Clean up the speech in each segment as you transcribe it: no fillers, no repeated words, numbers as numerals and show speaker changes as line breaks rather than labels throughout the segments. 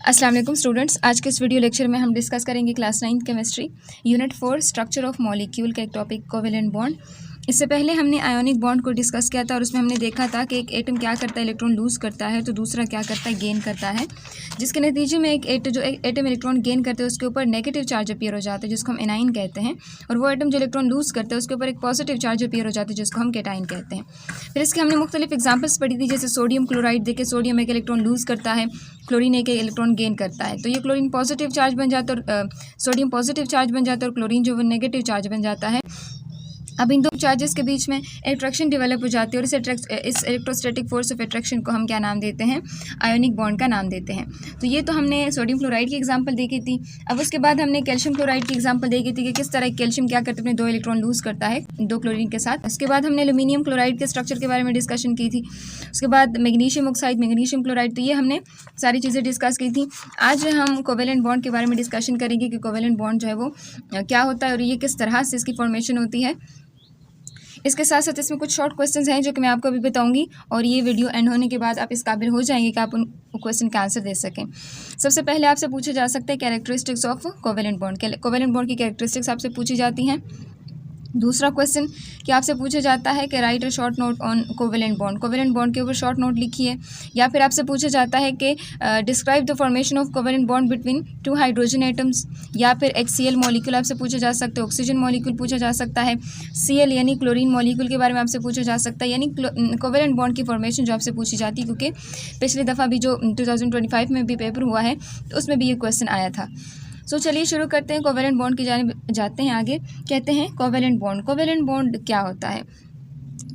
अस्सलाम वालेकुम स्टूडेंट्स। आज के इस वीडियो लेक्चर में हम डिस्कस करेंगे class 9 chemistry unit 4 structure of molecule का एक टॉपिक कोवेलेंट बॉन्ड। इससे पहले हमने आयोनिक बॉन्ड को डिस्कस किया था और उसमें हमने देखा था कि एक एटम क्या करता है, इलेक्ट्रॉन लूज़ करता है, तो दूसरा क्या करता है, गेन करता है, जिसके नतीजे में एक एटम इलेक्ट्रॉन गेन करते हैं उसके ऊपर नेगेटिव चार्ज अपीयर हो जाता है जिसको हम एनाइन कहते हैं, और वो एटम जो इलेक्ट्रॉन लूज़ करता है उसके ऊपर एक पॉजिटिव चार्ज अपीयर हो जाता है जिसको हम कैटाइन कहते हैं। फिर इसके हमने मुख्तलिफ एग्जाम्पल्स पढ़ी थी, जैसे सोडियम क्लोराइड देखे, सोडियम एक इलेक्ट्रॉन लूज़ करता है, क्लोरीन एक इलेक्ट्रॉन गेन करता है, तो ये क्लोरीन पॉजिटिव चार्ज बन जाता है और सोडियम पॉजिटिव चार्ज बन जाता है और क्लोरीन जो वो नेगेटिव चार्ज बन जाता है। अब इन दो चार्जेस के बीच में अट्रैक्शन डेवलप हो जाती है और इस इलेक्ट्रोस्टैटिक फोर्स ऑफ अट्रैक्शन को हम क्या नाम देते हैं, आयोनिक बॉन्ड का नाम देते हैं। तो ये तो हमने सोडियम क्लोराइड की एग्जांपल देखी थी। अब उसके बाद हमने कैल्शियम क्लोराइड की एग्जांपल देखी थी कि किस तरह कैल्शियम क्या करते हैं, अपने दो इलेक्ट्रॉन लूज करता है दो क्लोरीन के साथ। उसके बाद हमने एल्यूमिनियम क्लोराइड के स्ट्रक्चर के बारे में डिस्कशन की थी। उसके बाद मैग्नीशियम ऑक्साइड, मैग्नीशियम क्लोराइड, तो ये हमने सारी चीज़ें डिस्कस की थी। आज हम कोवेलेंट बॉन्ड के बारे में डिस्कशन करेंगे कि कोवेलेंट बॉन्ड जो है वो क्या होता है और ये किस तरह से इसकी फॉर्मेशन होती है। इसके साथ साथ इसमें कुछ शॉर्ट क्वेश्चंस हैं जो कि मैं आपको अभी बताऊंगी, और ये वीडियो एंड होने के बाद आप इस काबिल हो जाएंगे कि आप उन क्वेश्चन का आंसर दे सकें। सबसे पहले आपसे पूछा जा सकता है characteristics of covalent bond. Covalent bond की कैरेक्टरिस्टिक्स आपसे पूछी जाती हैं। दूसरा क्वेश्चन कि आपसे पूछा जाता है कि right a short note on covalent bond, covalent bond के ऊपर शॉर्ट नोट लिखिए। या फिर आपसे पूछा जाता है कि describe the formation of covalent bond between two hydrogen atoms, या फिर HCl मॉलिक्यूल आपसे पूछा जा सकता है, ऑक्सीजन मॉलिक्यूल पूछा जा सकता है, Cl यानी क्लोरीन मॉलिक्यूल के बारे में आपसे पूछा जा सकता है, यानी कोवेलेंट बॉन्ड की फॉर्मेशन जो आपसे पूछी जाती है, क्योंकि पिछली दफ़ा भी जो 2025 में भी पेपर हुआ है तो उसमें भी ये क्वेश्चन आया था। सो चलिए शुरू करते हैं, कोवेलेंट बॉन्ड की जानिब जाते हैं आगे। कहते हैं कोवेलेंट बॉन्ड क्या होता है।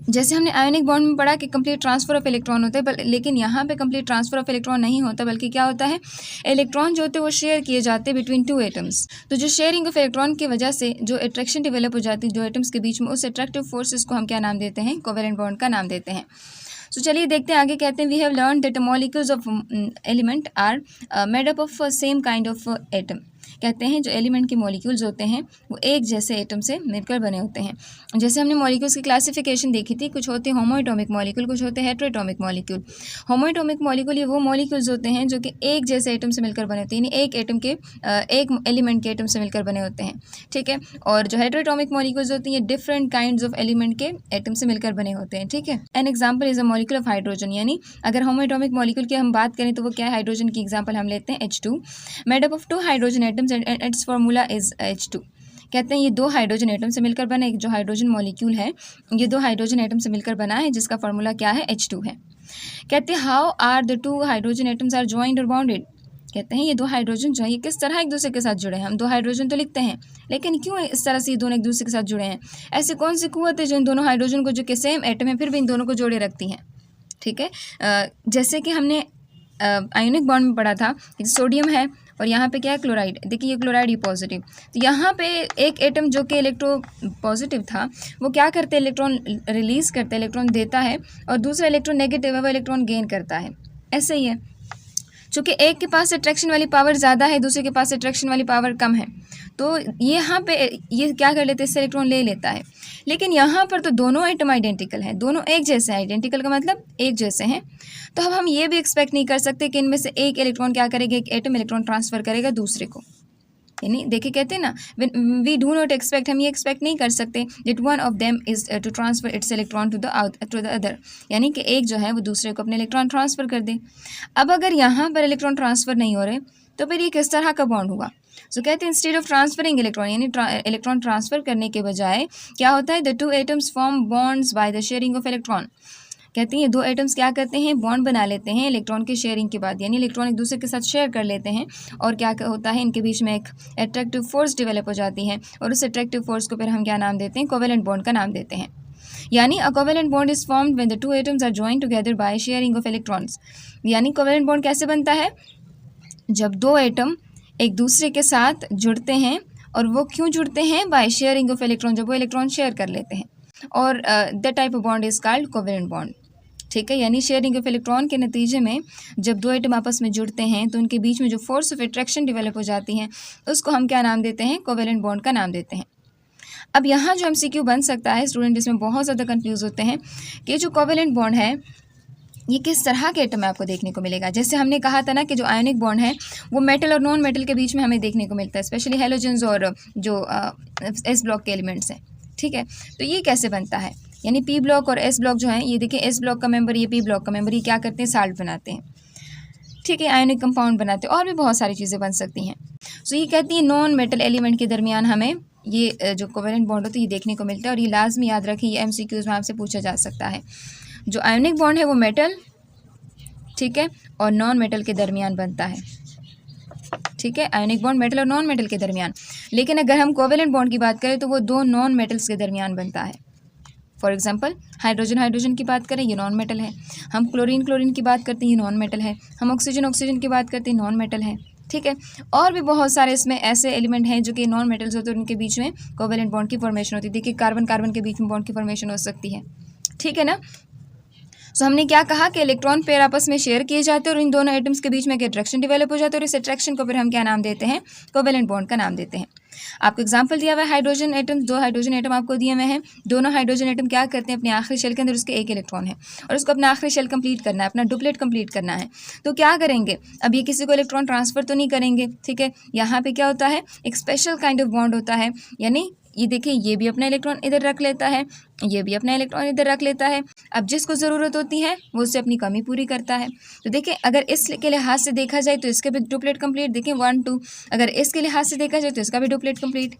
जैसे हमने आयोनिक बॉन्ड में पढ़ा कि कंप्लीट ट्रांसफर ऑफ इलेक्ट्रॉन होता है, लेकिन यहाँ पे कंप्लीट ट्रांसफर ऑफ इलेक्ट्रॉन नहीं होता, बल्कि क्या होता है, इलेक्ट्रॉन जो होते हैं वो शेयर किए जाते हैं बिटवीन टू एटम्स। तो जो शेयरिंग ऑफ इलेक्ट्रॉन की वजह से जो अट्रैक्शन डेवलप हो जाती है दो एटम्स के बीच में, उस अट्रैक्टिव फोर्सेस को हम क्या नाम देते हैं, कोवेलेंट बॉन्ड का नाम देते हैं। सो चलिए देखते हैं आगे। कहते हैं we have learn that molecules of element are made up of same kind of atom. कहते हैं जो एलिमेंट के मॉलिक्यूल्स होते हैं वो एक जैसे एटम से मिलकर बने होते हैं। जैसे हमने मॉलिक्यूल्स की क्लासिफिकेशन देखी थी, कुछ होते हैं होमोएटॉमिक मॉलिक्यूल, कुछ होते हैं हेटेरोएटॉमिक मॉलिक्यूल। होमोएटॉमिक मॉलिक्यूल ये वो मॉलिक्यूल्स होते हैं जो कि एक जैसे एटम से मिलकर बने होते हैं, यानी एक एटम के एक एलिमेंट के एटम से मिलकर बने होते हैं, ठीक है। और जो हेटेरोएटॉमिक मॉलिक्यूल्स होते हैं ये डिफरेंट काइंड्स ऑफ एलिमेंट के एटम से मिलकर बने होते हैं, ठीक है। An example is a molecule of hydrogen, यानी अगर होमोएटॉमिक मॉलिक्यूल की हम बात करें तो वो क्या है, हाइड्रोजन की एग्जाम्पल हम लेते हैं H2, made up of two hydrogen atoms and its formula is H2। कहते हैं ये दो हाइड्रोजन एटम से मिलकर बना, एक जो हाइड्रोजन मॉलिक्यूल है ये दो हाइड्रोजन एटम से मिलकर बना है जिसका फार्मूला क्या है, H2 है। कहते हैं how are the two hydrogen atoms are joined और बाउंडेड। कहते हैं ये दो हाइड्रोजन जो है ये किस तरह एक दूसरे के साथ जुड़े हैं। हम दो हाइड्रोजन तो लिखते हैं, लेकिन क्यों इस तरह से ये दोनों एक दूसरे के साथ जुड़े हैं, ऐसी कौन सी कुव्वत है जो इन दोनों हाइड्रोजन को, जो कि सेम एटम है फिर भी इन दोनों को जोड़े रखती हैं, ठीक है। जैसे कि हमने आयोनिक बॉन्ड में पढ़ा था, सोडियम है और यहाँ पे क्या है, क्लोराइड। देखिए ये क्लोराइड, ये पॉजिटिव, तो यहाँ पे एक एटम जो कि इलेक्ट्रो पॉजिटिव था वो क्या करते हैं, इलेक्ट्रॉन रिलीज़ करते हैं, इलेक्ट्रॉन देता है, और दूसरा इलेक्ट्रॉन नेगेटिव है वो इलेक्ट्रॉन गेन करता है। ऐसे ही है, चूँकि एक के पास अट्रैक्शन वाली पावर ज़्यादा है, दूसरे के पास अट्रैक्शन वाली पावर कम है, तो यहाँ पे ये क्या कर लेते हैं, इससे इलेक्ट्रॉन ले लेता है। लेकिन यहाँ पर तो दोनों एटम आइडेंटिकल हैं, दोनों एक जैसे हैं, आइडेंटिकल का मतलब एक जैसे हैं, तो अब हम ये भी एक्सपेक्ट नहीं कर सकते कि इनमें से एक इलेक्ट्रॉन क्या करेगा, एक एटम इलेक्ट्रॉन ट्रांसफ़र करेगा दूसरे को। यानी देखिए कहते हैं ना, वी डू नॉट एक्सपेक्ट, हम ये एक्सपेक्ट नहीं कर सकते that one of them is to transfer its electron to the other, यानी कि एक जो है वो दूसरे को अपने इलेक्ट्रॉन ट्रांसफ़र कर दे। अब अगर यहाँ पर इलेक्ट्रॉन ट्रांसफ़र नहीं हो रहे तो फिर ये किस तरह का बॉन्ड हुआ। सो कहते हैं इंस्टेड ऑफ ट्रांसफरिंग इलेक्ट्रॉन, यानी इलेक्ट्रॉन ट्रांसफ़र करने के बजाय क्या होता है, the two atoms form bonds by the sharing of electron. कहते हैं ये दो एटम्स क्या करते हैं, बॉन्ड बना लेते हैं इलेक्ट्रॉन के शेयरिंग के बाद, यानी इलेक्ट्रॉन एक दूसरे के साथ शेयर कर लेते हैं, और क्या होता है, इनके बीच में एक अट्रैक्टिव फोर्स डेवलप हो जाती है, और उस अट्रैक्टिव फोर्स को फिर हम क्या नाम देते हैं, कोवेलेंट बॉन्ड का नाम देते हैं। यानी a covalent bond is formed when the two atoms are joined together by sharing of electrons. यानी कोवेलेंट बॉन्ड कैसे बनता है, जब दो एटम एक दूसरे के साथ जुड़ते हैं, और वो क्यों जुड़ते हैं, बाय शेयरिंग ऑफ इलेक्ट्रॉन, जब वो इलेक्ट्रॉन शेयर कर लेते हैं, और the type of bond is called covalent bond, ठीक है। यानी शेयरिंग ऑफ इलेक्ट्रॉन के नतीजे में जब दो एटम आपस में जुड़ते हैं तो उनके बीच में जो फोर्स ऑफ अट्रैक्शन डेवलप हो जाती है उसको हम क्या नाम देते हैं, कोवेलेंट बॉन्ड का नाम देते हैं। अब यहाँ जो MCQ बन सकता है, स्टूडेंट इसमें बहुत ज़्यादा कंफ्यूज होते हैं कि जो कोवेलेंट बॉन्ड है ये किस तरह के एटम में आपको देखने को मिलेगा। जैसे हमने कहा था ना कि जो आयोनिक बॉन्ड है वो मेटल और नॉन मेटल के बीच में हमें देखने को मिलता है, स्पेशली हेलोजेंस और जो एस ब्लॉक के एलिमेंट्स हैं, ठीक है। तो ये कैसे बनता है, यानी पी ब्लॉक और एस ब्लॉक जो है, ये देखिए एस ब्लॉक का मेंबर, ये पी ब्लॉक का मेंबर, ये क्या करते हैं, साल्ट बनाते हैं, ठीक है, आयोनिक कंपाउंड बनाते हैं, और भी बहुत सारी चीज़ें बन सकती हैं। सो ये कहती है नॉन मेटल एलिमेंट के दरमियान हमें ये जो कोवेलेंट बॉन्ड होता है ये देखने को मिलता है। और ये लाजमी याद रखिए, ये MCQs में आपसे पूछा जा सकता है। जो आयोनिक बॉन्ड है वो मेटल, ठीक है, और नॉन मेटल के दरमियान बनता है, ठीक है, आयोनिक बॉन्ड मेटल और नॉन मेटल के दरमियान। लेकिन अगर हम कोवेलेंट बॉन्ड की बात करें तो वो दो नॉन मेटल्स के दरमियान बनता है। फॉर एग्जांपल हाइड्रोजन हाइड्रोजन की बात करें, ये नॉन मेटल है। हम क्लोरीन क्लोरीन की बात करते हैं, ये नॉन मेटल है। हम ऑक्सीजन ऑक्सीजन की बात करते हैं, नॉन मेटल है, ठीक है। और भी बहुत सारे इसमें ऐसे एलिमेंट हैं जो कि नॉन मेटल्स होते हैं, उनके बीच में कोवेलेंट बॉन्ड की फॉर्मेशन होती है। देखिए कार्बन कार्बन के बीच में बॉन्ड की फॉर्मेशन हो सकती है, ठीक है ना। सो हमने क्या कहा कि इलेक्ट्रॉन पेयर आपस में शेयर किए जाते हैं और इन दोनों एटम्स के बीच में एक अट्रैक्शन डेवलप हो जाता है और इस अट्रैक्शन को फिर हम क्या नाम देते हैं, कोवेलेंट बॉन्ड का नाम देते हैं। आपको एग्जांपल दिया हुआ है हाइड्रोजन एटम, दो हाइड्रोजन एटम आपको दिए हुए हैं। दोनों हाइड्रोजन एटम क्या करते हैं, अपने आखिरी शेल के अंदर उसके एक इलेक्ट्रॉन है और उसको अपना आखिरी शेल कंप्लीट करना है, अपना डुप्लेट कंप्लीट करना है। तो क्या करेंगे, अब ये किसी को इलेक्ट्रॉन ट्रांसफर तो नहीं करेंगे, ठीक है। यहाँ पे क्या होता है, एक स्पेशल काइंड ऑफ बॉन्ड होता है, यानी ये देखिए ये भी अपना इलेक्ट्रॉन इधर रख लेता है, ये भी अपना इलेक्ट्रॉन इधर रख लेता है। अब जिसको ज़रूरत होती है वो उससे अपनी कमी पूरी करता है। तो देखिए अगर इसके लिहाज से देखा जाए तो इसके भी डुप्लेट कंप्लीट, देखिए 1 2। अगर इसके लिहाज से देखा जाए तो इसका भी डुप्लेट कंप्लीट।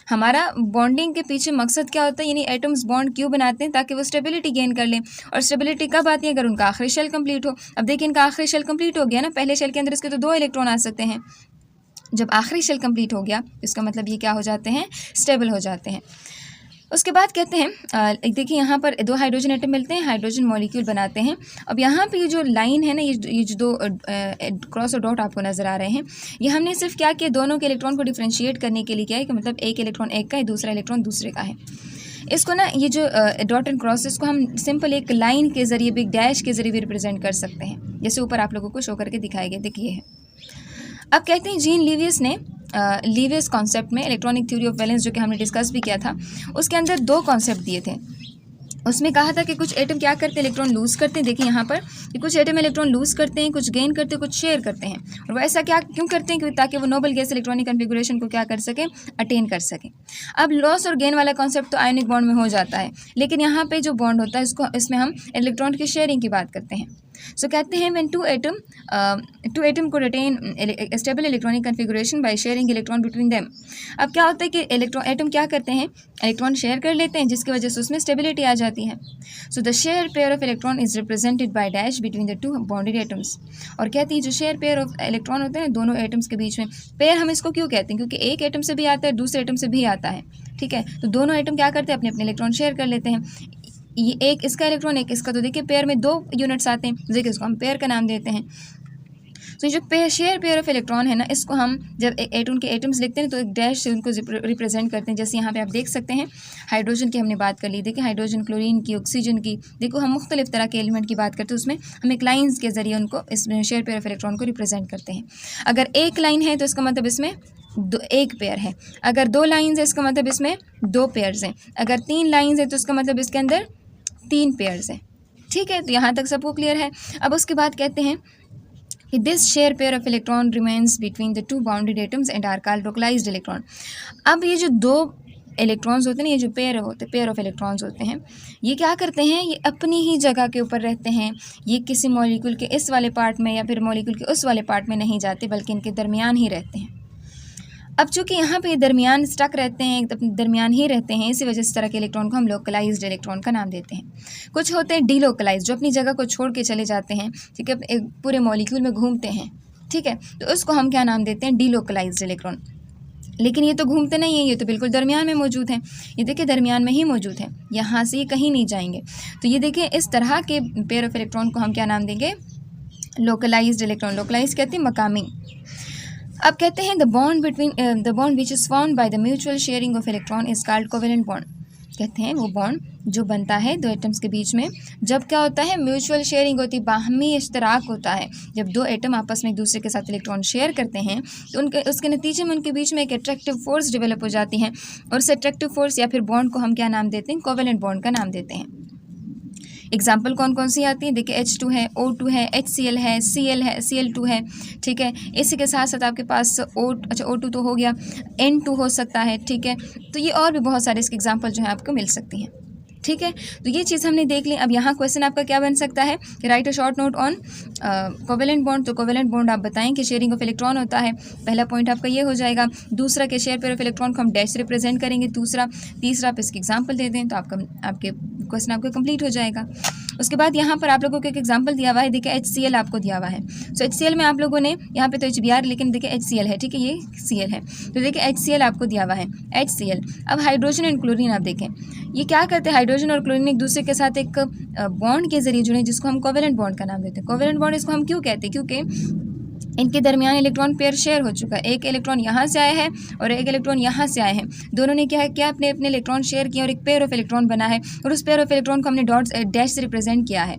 हमारा बॉन्डिंग के पीछे मकसद क्या होता है, यानी एटम्स बॉन्ड क्यों बनाते हैं, ताकि वो स्टेबिलिटी गेन कर लें। और स्टेबिलिटी कब आती है, अगर उनका आखिरी शेल कंप्लीट हो। अब देखिए इनका आखिरी शेल कंप्लीट हो गया ना, पहले शेल के अंदर इसके तो 2 इलेक्ट्रॉन आ सकते हैं। जब आखिरी शेल कंप्लीट हो गया इसका मतलब ये क्या हो जाते हैं, स्टेबल हो जाते हैं। उसके बाद कहते हैं देखिए यहाँ पर 2 हाइड्रोजन एटम मिलते हैं, हाइड्रोजन मॉलिक्यूल बनाते हैं। अब यहाँ पे ये जो लाइन है ना, ये जो 2 क्रॉस और डॉट आपको नज़र आ रहे हैं, ये हमने सिर्फ क्या किया, दोनों के इलेक्ट्रॉन को डिफ्रेंशिएट करने के लिए क्या है कि मतलब एक इलेक्ट्रॉन एक का है, दूसरा इलेक्ट्रॉन दूसरे का है। इसको ना ये जो डॉट एंड क्रॉस इसको हम सिंपल एक लाइन के ज़रिए, बिग डैश के ज़रिए भी रिप्रेजेंट कर सकते हैं, जैसे ऊपर आप लोगों को शो करके दिखाए गए, देखिए है। अब कहते हैं जीन लीवियस ने लीवियस कॉन्सेप्ट में इलेक्ट्रॉनिक थ्योरी ऑफ वैलेंस जो कि हमने डिस्कस भी किया था, उसके अंदर 2 कॉन्सेप्ट दिए थे। उसमें कहा था कि कुछ एटम क्या करते हैं, इलेक्ट्रॉन लूज़ करते हैं। देखिए यहाँ पर कि कुछ एटम इलेक्ट्रॉन लूज़ करते हैं, कुछ गेन करते हैं, कुछ शेयर करते हैं। और वो ऐसा क्या क्यों करते हैं, क्योंकि ताकि वो नोबल गैस इलेक्ट्रॉनिक कन्फिगुरेशन को क्या कर सकें, अटेन कर सकें। अब लॉस और गेन वाला कॉन्सेप्ट तो आयोनिक बॉन्ड में हो जाता है, लेकिन यहाँ पे जो बॉन्ड होता है इसमें हम इलेक्ट्रॉन की शेयरिंग की बात करते हैं। सो कहते हैं व्हेन टू एटम को retain stable electronic configuration by sharing electron between them. अब क्या होता है कि एटम क्या करते हैं, इलेक्ट्रॉन शेयर कर लेते हैं, जिसकी वजह से उसमें स्टेबिलिटी आ जाती है। So the share pair of electron is represented by dash between the 2 bonded atoms. और कहती है जो शेयर पेयर ऑफ इलेक्ट्रॉन होते हैं दोनों एटम्स के बीच में, पेयर हम इसको क्यों कहते हैं, क्योंकि एक एटम से भी आता है, दूसरे एटम से भी आता है, ठीक है। तो दोनों एटम क्या करते हैं, अपने अपने इलेक्ट्रॉन शेयर कर लेते हैं। ये एक इसका इलेक्ट्रॉन एक इसका, तो देखिए पेयर में 2 यूनिट्स आते हैं, देखिए इसको हम पेयर का नाम देते हैं। तो जो शेयर पेयर ऑफ इलेक्ट्रॉन है ना, इसको हम जब एटम के एटम्स लिखते हैं तो एक डैश से उनको रिप्रेजेंट करते हैं। जैसे यहाँ पे आप देख सकते हैं हाइड्रोजन की हमने बात कर ली, देखिए हाइड्रोजन, क्लोरीन की, ऑक्सीजन की, देखो हम मुख्तलिफ तरह के एलिमेंट की बात करते हैं, उसमें हम एक लाइन्स के जरिए उनको इस शेयर पेयर ऑफ इलेक्ट्रॉन को रिप्रेजेंट करते हैं। अगर एक लाइन है तो इसका मतलब इसमें एक पेयर है, अगर 2 लाइन्स है इसका मतलब इसमें 2 पेयर्स हैं, अगर 3 लाइन्स है तो इसका मतलब इसके अंदर 3 पेयर्स हैं, ठीक है। तो यहाँ तक सबको क्लियर है। अब उसके बाद कहते हैं कि this share pair of electron remains between the 2 bounded atoms and are called localised electron. अब ये जो 2 इलेक्ट्रॉन्स होते हैं, ये जो पेयर ऑफ इलेक्ट्रॉन्स होते हैं, ये क्या करते हैं, ये अपनी ही जगह के ऊपर रहते हैं। ये किसी मॉलिक्यूल के इस वाले पार्ट में या फिर मॉलिक्यूल के उस वाले पार्ट में नहीं जाते, बल्कि इनके दरमियान ही रहते हैं। अब चूंकि यहाँ पे दरमियान स्टक रहते हैं, दरमियान ही रहते हैं, इसी वजह से इस तरह के इलेक्ट्रॉन को हम लोकलाइज्ड इलेक्ट्रॉन का नाम देते हैं। कुछ होते हैं डीलोकलाइज्ड, जो अपनी जगह को छोड़ के चले जाते हैं, ठीक है, एक पूरे मॉलिक्यूल में घूमते हैं, ठीक है, तो उसको हम क्या नाम देते हैं, डीलोकलाइज्ड इलेक्ट्रॉन। लेकिन ये तो घूमते नहीं हैं, ये तो बिल्कुल दरमियान में मौजूद हैं, ये देखिए दरमियान में ही मौजूद है, यहाँ से ये कहीं नहीं जाएंगे। तो ये देखिए इस तरह के पेयर ऑफ इलेक्ट्रॉन को हम क्या नाम देंगे, लोकलाइज्ड इलेक्ट्रॉन। लोकलाइज कहते हैं मकामी। अब कहते हैं the bond which is formed by the mutual sharing of electron is called covalent bond. कहते हैं वो बॉन्ड जो बनता है 2 एटम्स के बीच में, जब क्या होता है, म्यूचुअल शेयरिंग होती है, बाहमी इश्तराक होता है। जब 2 एटम आपस में एक दूसरे के साथ इलेक्ट्रॉन शेयर करते हैं तो उसके नतीजे में उनके बीच में एक अट्रैक्टिव फोर्स डेवलप हो जाती है, और उस अट्रैक्टिव फोर्स या फिर बॉन्ड को हम क्या नाम देते हैं, कोवेलेंट बॉन्ड का नाम देते हैं। एग्जाम्पल कौन कौन सी आती हैं, देखिए H2 है, O2 है, HCl है, Cl है, Cl2 है, ठीक है। इसी के साथ साथ आपके पास O2 तो हो गया, N2 हो सकता है, ठीक है। तो ये और भी बहुत सारे इसके एग्जाम्पल जो है आपको मिल सकती हैं, ठीक है। तो ये चीज़ हमने देख ली। अब यहाँ क्वेश्चन आपका क्या बन सकता है कि right a short note on covalent bond. तो कोवेलेंट बॉन्ड आप बताएं कि शेयरिंग ऑफ इलेक्ट्रॉन होता है, पहला पॉइंट आपका ये हो जाएगा। दूसरा के शेयर पेयर ऑफ इलेक्ट्रॉन को हम डैश रिप्रेजेंट करेंगे, तीसरा आप इसकी एग्जाम्पल दे दें तो आपके क्वेश्चन आपका कंप्लीट हो जाएगा। उसके बाद यहाँ पर आप लोगों को एक एग्जाम्पल दिया हुआ है, देखिए HCl आपको दिया हुआ है। सो HCl में आप लोगों ने यहाँ पे तो HBr, लेकिन देखिए HCl है, ठीक है, ये Cl है, तो देखिए HCl आपको दिया हुआ है, HCl। अब हाइड्रोजन एंड क्लोरीन आप देखें, ये क्या करते हैं, हाइड्रोजन और क्लोरीन एक दूसरे के साथ एक बॉन्ड के जरिए जुड़े, जिसको हम कोवेलेंट बॉन्ड का नाम देते हैं। कोवेलेंट बॉन्ड इसको हम क्यों कहते हैं, क्योंकि इनके दरमियान इलेक्ट्रॉन पेयर शेयर हो चुका है, एक इलेक्ट्रॉन यहाँ से आया है और एक इलेक्ट्रॉन यहाँ से आए हैं, दोनों ने क्या है क्या अपने अपने इलेक्ट्रॉन शेयर किए और एक पेयर ऑफ इलेक्ट्रॉन बना है, और उस पेयर ऑफ इलेक्ट्रॉन को हमने डैश से रिप्रेजेंट किया है।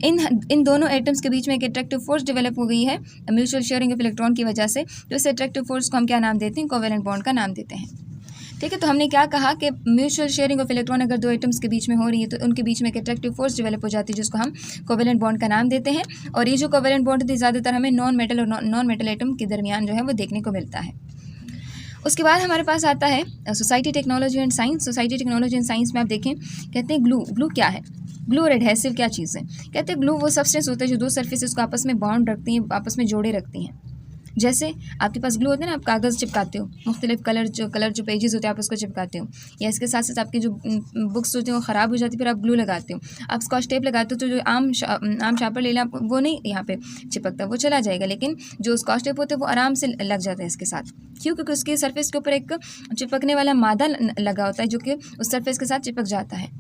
इन दोनों एटम्स के बीच में एक अट्रैक्टिव फोर्स डेवलप हो गई है म्यूचुअल शेयरिंग ऑफ इलेक्ट्रॉन की वजह से, तो इस अट्रैक्टिव फोर्स को हम क्या नाम देते हैं, कोवेलेंट बॉन्ड का नाम देते हैं, ठीक है। तो हमने क्या कहा कि म्यूचुअल शेयरिंग ऑफ इलेक्ट्रॉन अगर दो एटम्स के बीच में हो रही है तो उनके बीच में एक अट्रैक्टिव फोर्स डेवलप हो जाती है, जिसको हम कोवेलेंट बॉन्ड का नाम देते हैं। और ये जो कोवेलेंट बॉन्ड होती है ज़्यादातर हमें नॉन मेटल और नॉन मेटल एटम के दरमियान जो है वो देखने को मिलता है। उसके बाद हमारे पास आता है society technology and science. Society technology and science में आप देखें, कहते हैं ग्लू क्या है, ग्लू और एडहेसिव क्या चीज़ है। कहते हैं ग्लू वो सब्सटेंस होता है जो दो सर्फेसेस को आपस में बॉन्ड रखती हैं, आपस में जोड़े रखती हैं। जैसे आपके पास ग्लू होता है ना, आप कागज़ चिपकाते हो, मुख्तलिफ कलर जो पेजेस होते हैं आप उसको चिपकाते हो, या इसके साथ साथ आपकी जो बुक्स होती हैं वो ख़राब हो जाती है, फिर आप ग्लू लगाते हो, आप स्कॉच टेप लगाते हो, तो जो आम शार्पर ले लें आप, वो नहीं यहाँ पे चिपकता, वो चला जाएगा, लेकिन जो स्कॉच टेप होते हैं वो आराम से लग जाता है इसके साथ। क्यों? क्योंकि उसके सरफेस के ऊपर एक चिपकने वाला मादा लगा होता है जो कि उस सरफेस के साथ चिपक जाता है।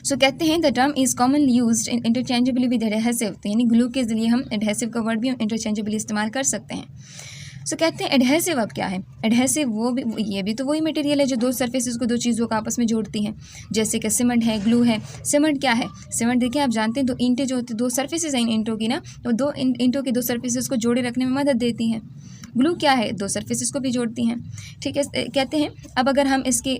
सो कहते हैं the term is commonly used interchangeably with adhesive, यानी ग्लू के जरिए हम एडहेसिव का वर्ड भी इंटरचेंजेबली इस्तेमाल कर सकते हैं। सो कहते हैं एडहेसिव अब क्या है, एडहेसिव ये भी तो वही मटेरियल है जो दो सर्फेसेस को, दो चीज़ों को आपस में जोड़ती हैं, जैसे कि सीमेंट है, ग्लू है। सीमेंट क्या है, सीमेंट देखिए आप जानते हैं, दो ईंटें जो होती, दो सर्फेसेस हैं इन ईंटों की ना, तो दो ईंटों के दो सर्फेसेस को जोड़े रखने में मदद देती हैं। ग्लू क्या है, दो सर्फेसेस को भी जोड़ती हैं, ठीक है। कहते हैं अब अगर हम इसके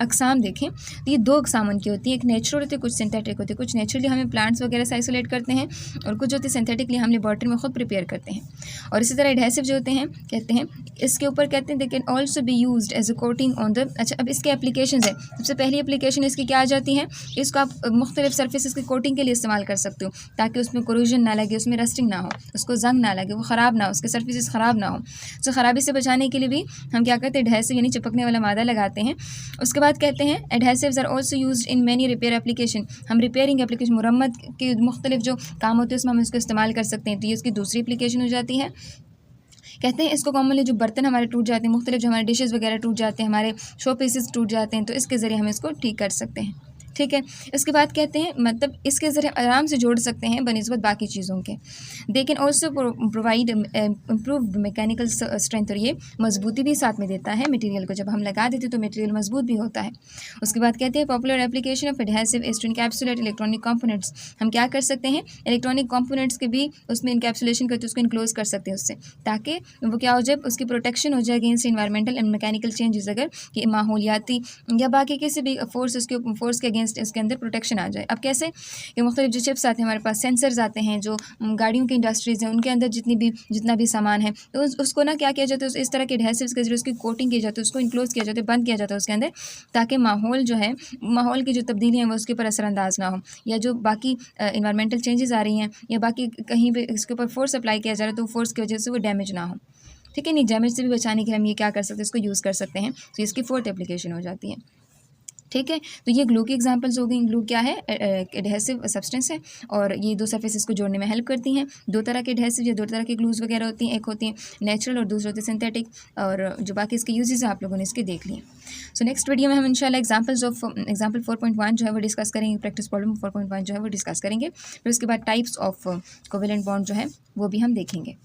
अकसाम देखें तो ये दो अकसाम उनकी होती हैं, एक नेचुरल होती है, कुछ सिंथेटिक होती है। कुछ नेचुरली हमें प्लांट्स वगैरह से आइसोलेट करते हैं और कुछ होती है सिंथेटिकली हम लेबॉर्ट्री में खुद प्रिपेयर करते हैं। और इसी तरह एडहेसिव जो होते हैं, कहते हैं इसके ऊपर कहते हैं they can also be used as a coating on the. अच्छा, अब इसके एप्लीकेशन है, सबसे पहली एप्लीकेशन इसकी क्या आ जाती है, इसको आप मुख्तलिफ सर्फेसिस की कोटिंग के लिए इस्तेमाल कर सकते हो, ताकि उसमें कोरोजन ना लगे, उसमें रस्टिंग ना हो, उसको जंग ना लगे, वो ख़राब ना हो, उसके सर्फेसिस ख़राब ना हो। सो ख़राबी से बचाने के लिए भी हम क्या करते हैं, एडहेसिव यानी चिपकने वाला मादा लगाते हैं। उसके बाद कहते हैं adhesives are also used in many repair application. हम रिपेयरिंग एप्लीकेशन, मुरम्मत के मुख्तलिफ जो काम होते हैं उसमें हम इसको इस्तेमाल कर सकते हैं, तो ये इसकी दूसरी एप्लीकेशन हो जाती है। कहते हैं इसको कॉमनली जो बर्तन हमारे टूट जाते हैं, मुख्तलिफ जो हमारे डिशेज़ वगैरह टूट जाते हैं, हमारे शो पीसेस टूट जाते हैं, तो इसके ज़रिए हम इसको ठीक कर सकते हैं, ठीक है। इसके बाद कहते हैं मतलब इसके ज़रिए आराम से जोड़ सकते हैं बनिस्बत बाकी चीज़ों के। दे can also provide improve mechanical strength, और ये मजबूती भी साथ में देता है मटेरियल को, जब हम लगा देते हैं तो मटेरियल मजबूत भी होता है। उसके बाद कहते हैं popular application of adhesive is to encapsulate electronic components. हम क्या कर सकते हैं, इलेक्ट्रॉनिक कंपोनेंट्स के भी उसमें इनकैप्सुलेशन करके उसको इनक्लोज कर सकते हैं उससे, ताकि वो क्या हो जाए, उसकी प्रोटेक्शन हो जाए against environmental and mechanical changes, अगर कि माहौलियाती या बाकी किसी भी फोर्स के अगेंस्ट इसके अंदर प्रोटेक्शन आ जाए। अब कैसे कि मुख्तलिफ जो चिप्स आते हैं हमारे पास, सेंसर्स आते हैं, जो गाड़ियों की इंडस्ट्रीज़ हैं उनके अंदर जितना भी सामान है, तो उसको ना क्या किया जाता है, इस तरह के एडहेसिव्स के जरिए उसकी कोटिंग की जाती है, उसको इनक्लोज किया जाता है, बंद किया जाता है उसके अंदर, ताकि माहौल जो है, माहौल की जो तब्दीली हैं वो उसके ऊपर असरअंदाज ना हो, या जो बाकी इन्वायरमेंटल चेंजेस आ रही हैं या बाकी कहीं भी इसके ऊपर फोर्स अप्लाई किया जा रहा है तो फोर्स की वजह से वो डैमेज ना हो, ठीक है। नहीं, डैमेज से भी बचाने के लिए हम ये क्या कर सकते हैं, इसको यूज़ कर सकते हैं। तो इसकी फोर्थ एप्लीकेशन हो जाती है, ठीक है। तो ये ग्लू की एग्जांपल्स हो गई। ग्लू क्या है, एडहेसिव सब्सटेंस है, और ये दो सरफेसेस को जोड़ने में हेल्प करती हैं। दो तरह के एडहेसिव या दो तरह के ग्लूज वगैरह होती हैं, एक होती हैं नेचुरल और दूसरे होते हैं सिंथेटिक, और जो बाकी इसके यूजेस हैं आप लोगों ने इसके देख लिए। सो नेक्स्ट वीडियो में हम इंशाल्लाह एग्जाम्पल 4.1 जो है वो डिस्कस करेंगे, प्रैक्टिस प्रॉब्लम 4.1 जो है वो डिस्कस करेंगे। फिर उसके बाद टाइप्स ऑफ कोवेलेंट बॉन्ड जो है वो भी हम देखेंगे।